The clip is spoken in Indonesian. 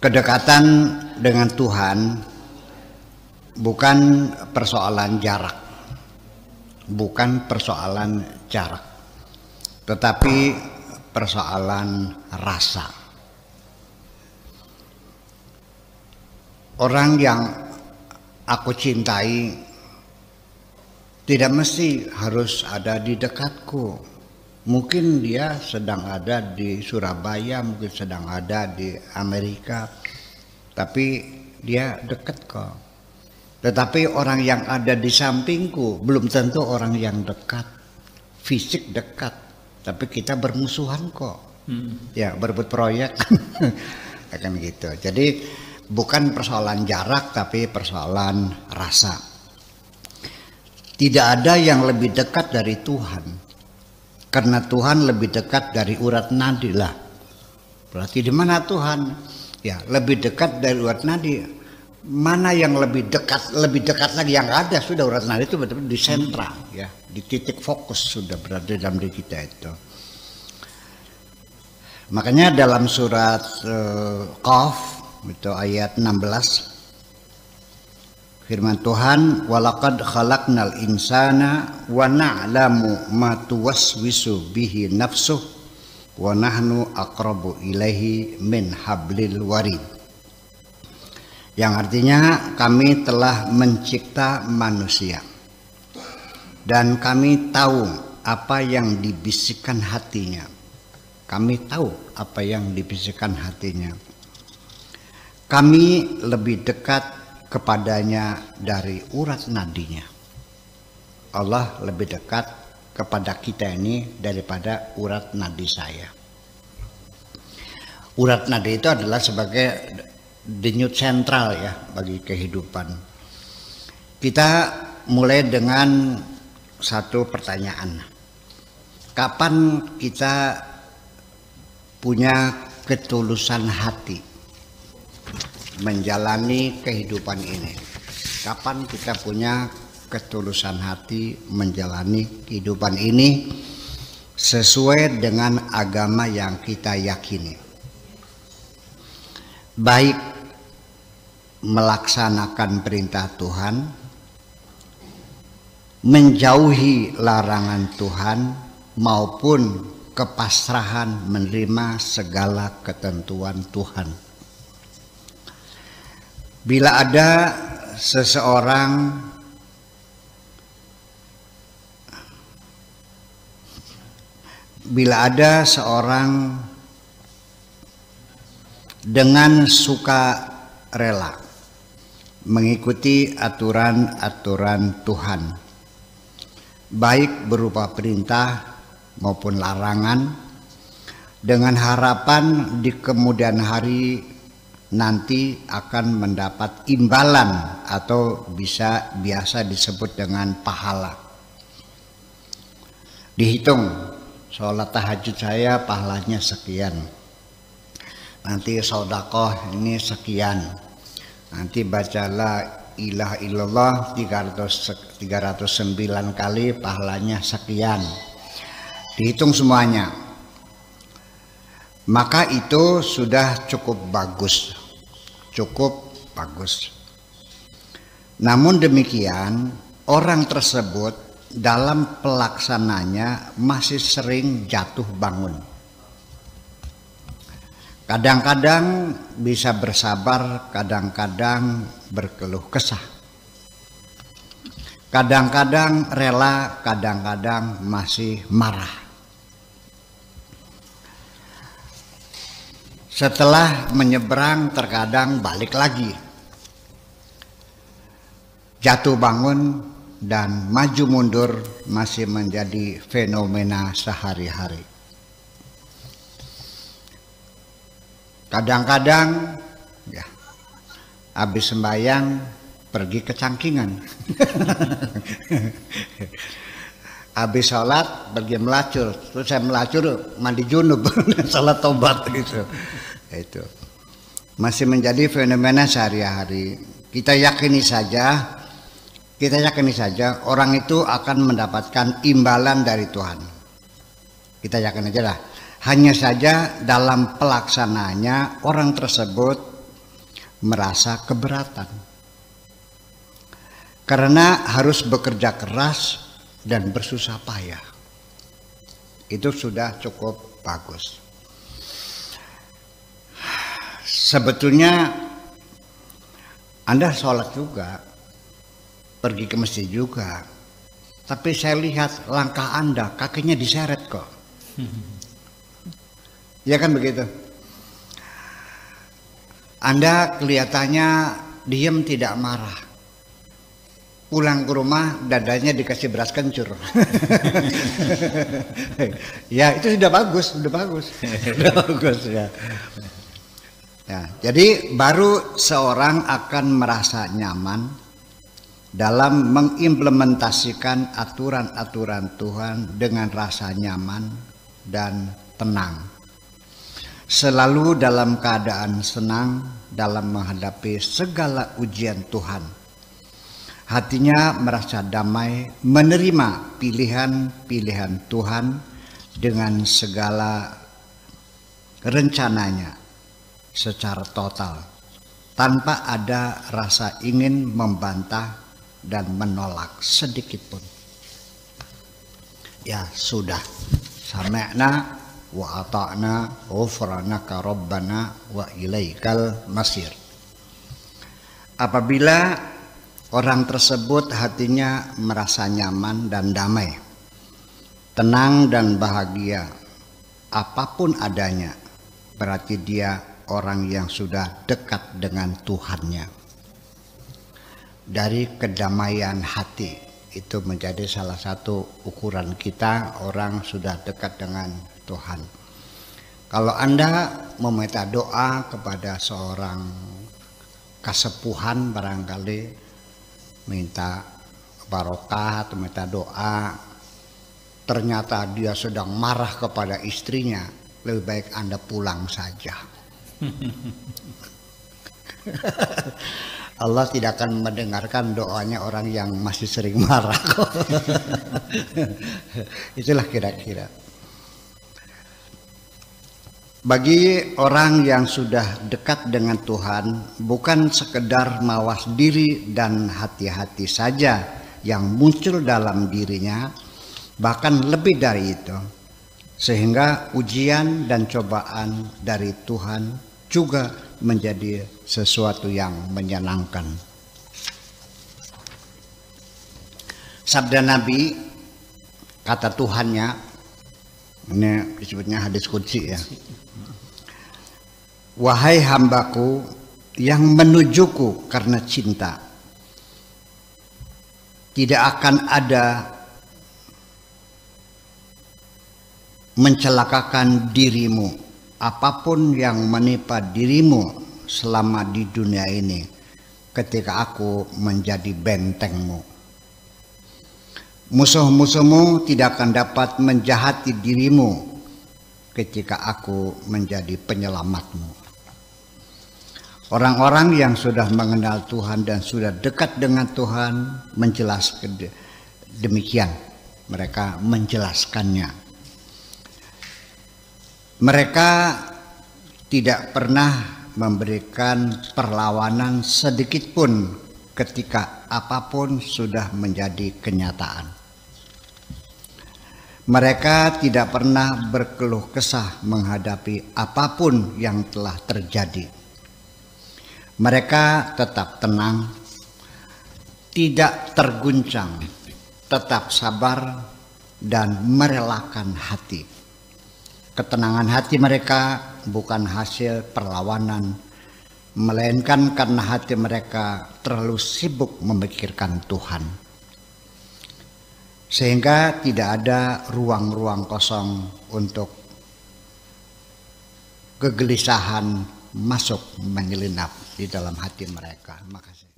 Kedekatan dengan Tuhan bukan persoalan jarak, bukan persoalan jarak, tetapi persoalan rasa. Orang yang aku cintai tidak mesti harus ada di dekatku. Mungkin dia sedang ada di Surabaya, mungkin sedang ada di Amerika, tapi dia dekat kok. Tetapi orang yang ada di sampingku belum tentu orang yang dekat, fisik dekat, tapi kita bermusuhan kok. Ya, berebut proyek, akan gitu. Jadi bukan persoalan jarak, tapi persoalan rasa. Tidak ada yang lebih dekat dari Tuhan. Karena Tuhan lebih dekat dari urat nadi lah. Berarti di mana Tuhan? Ya, lebih dekat dari urat nadi. Mana yang lebih dekat lagi yang ada sudah urat nadi itu betul-betul di sentra, ya, di titik fokus sudah berada dalam diri kita itu. Makanya dalam surat Qaf itu ayat 16 firman Tuhan, walaqad khalaqnal insana wa na'lamu ma tuwaswisu bihi nafsuh wa nahnu aqrabu ilaihi min hablil warid. Yang artinya kami telah mencipta manusia dan kami tahu apa yang dibisikkan hatinya. Kami tahu apa yang dibisikkan hatinya. Kami lebih dekat kepadanya dari urat nadinya. Allah lebih dekat kepada kita ini daripada urat nadi saya. Urat nadi itu adalah sebagai denyut sentral ya bagi kehidupan. Kita mulai dengan satu pertanyaan. Kapan kita punya ketulusan hati menjalani kehidupan ini? Kapan kita punya ketulusan hati menjalani kehidupan ini sesuai dengan agama yang kita yakini, baik melaksanakan perintah Tuhan, menjauhi larangan Tuhan, maupun kepasrahan menerima segala ketentuan Tuhan. Bila ada seseorang dengan suka rela mengikuti aturan-aturan Tuhan, baik berupa perintah maupun larangan, dengan harapan di kemudian hari nanti akan mendapat imbalan atau biasa disebut dengan pahala. Dihitung, sholat tahajud saya pahalanya sekian, nanti sedekah ini sekian, nanti baca la ilaha illallah 309 kali pahalanya sekian, dihitung semuanya, maka itu sudah cukup bagus. Namun demikian, orang tersebut dalam pelaksananya masih sering jatuh bangun. Kadang-kadang bisa bersabar, kadang-kadang berkeluh kesah. Kadang-kadang rela, kadang-kadang masih marah. Setelah menyeberang terkadang balik lagi, jatuh bangun dan maju mundur masih menjadi fenomena sehari-hari. Kadang-kadang ya, habis sembahyang pergi ke cangkingan. Habis sholat pergi melacur, terus saya melacur mandi junub, salat tobat gitu. Itu masih menjadi fenomena sehari-hari. Kita yakini saja orang itu akan mendapatkan imbalan dari Tuhan. Kita yakin aja lah. Hanya saja dalam pelaksanaannya orang tersebut merasa keberatan. Karena harus bekerja keras dan bersusah payah. Itu sudah cukup bagus. Sebetulnya Anda sholat juga, pergi ke masjid juga, tapi saya lihat langkah Anda, kakinya diseret kok. Ya kan begitu? Anda kelihatannya diam, tidak marah. Pulang ke rumah dadanya dikasih beras kencur. Ya itu sudah bagus, sudah bagus. Sudah bagus ya. Ya, jadi baru seorang akan merasa nyaman dalam mengimplementasikan aturan-aturan Tuhan dengan rasa nyaman dan tenang. Selalu dalam keadaan senang dalam menghadapi segala ujian Tuhan. Hatinya merasa damai menerima pilihan-pilihan Tuhan dengan segala rencananya secara total, tanpa ada rasa ingin membantah dan menolak sedikit pun. Ya sudah, sami'na wa ata'na ghufranaka rabbana wa ilaikal masir. Apabila orang tersebut hatinya merasa nyaman dan damai, tenang dan bahagia, apapun adanya, berarti dia orang yang sudah dekat dengan Tuhannya. Dari kedamaian hati itu menjadi salah satu ukuran kita orang sudah dekat dengan Tuhan. Kalau Anda meminta doa kepada seorang kasepuhan, barangkali minta barokah atau minta doa, ternyata dia sedang marah kepada istrinya, lebih baik Anda pulang saja. Allah tidak akan mendengarkan doanya orang yang masih sering marah. Itulah kira-kira. Bagi orang yang sudah dekat dengan Tuhan, bukan sekedar mawas diri dan hati-hati saja yang muncul dalam dirinya, bahkan lebih dari itu. Sehingga ujian dan cobaan dari Tuhan juga menjadi sesuatu yang menyenangkan. Sabda Nabi, kata Tuhannya, ini disebutnya hadis qudsi ya. Wahai hambaku yang menujuku karena cinta, tidak akan ada mencelakakan dirimu apapun yang menimpa dirimu selama di dunia ini ketika aku menjadi bentengmu. Musuh-musuhmu tidak akan dapat menjahati dirimu ketika aku menjadi penyelamatmu. Orang-orang yang sudah mengenal Tuhan dan sudah dekat dengan Tuhan menjelaskan demikian. Mereka menjelaskannya. Mereka tidak pernah memberikan perlawanan sedikit pun ketika apapun sudah menjadi kenyataan. Mereka tidak pernah berkeluh kesah menghadapi apapun yang telah terjadi. Mereka tetap tenang, tidak terguncang, tetap sabar dan merelakan hati. Ketenangan hati mereka bukan hasil perlawanan, melainkan karena hati mereka terlalu sibuk memikirkan Tuhan. Sehingga tidak ada ruang-ruang kosong untuk kegelisahan masuk menyelinap di dalam hati mereka. Terima kasih.